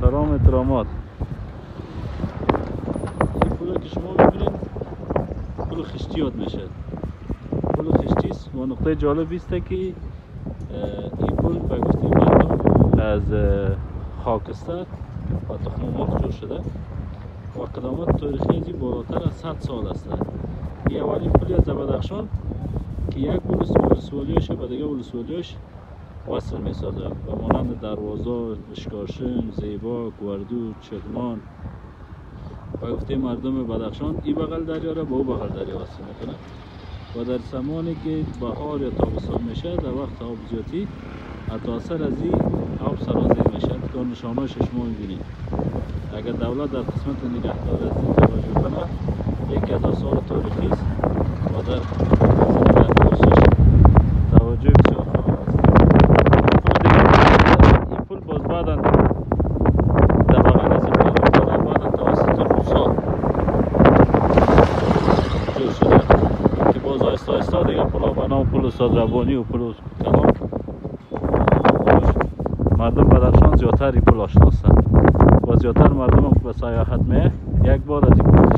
سلام احترامات. این پول که شما میبینید پول خشتی یاد میشه. پول خشتی است و نقطه جالب است که این پول به گفته مردم از خاکستر و تخم مرغ جور شده و قدامت تاریخی از این بالاتر از 100 سال است. این اولین پلی از بدخشان که یک ولسوالیش به دیگه ولسوالیش وصل می سازه و مانند دروازه، اشکاشن، زیبا، گوردو، چغمان و گفته مردم بدخشان این بغل دریا را با او بغل دریا وصل میکنه و در زمانی که بهار یا تابستان میشه در وقت آب زیادی حتی اثر از این آب سرازیر میشه که نشانه شما میبینید. اگر دولت در قسمت نگهداری از این توجه کنه 1000 سال تاریخی است و در نگهداریش توجه بسیار خواهد است. این پول باز بعدا در بغل از این پول میکنه بعدا توسط روسا جور شده که باز آهسته آهسته دیگه پول به نام پول استاد ربانی و پول کلان مردم بدخشان زیادتر این پول آشنا هستند و زیادتر مردم هم به سیاحت میه یک بار از این پول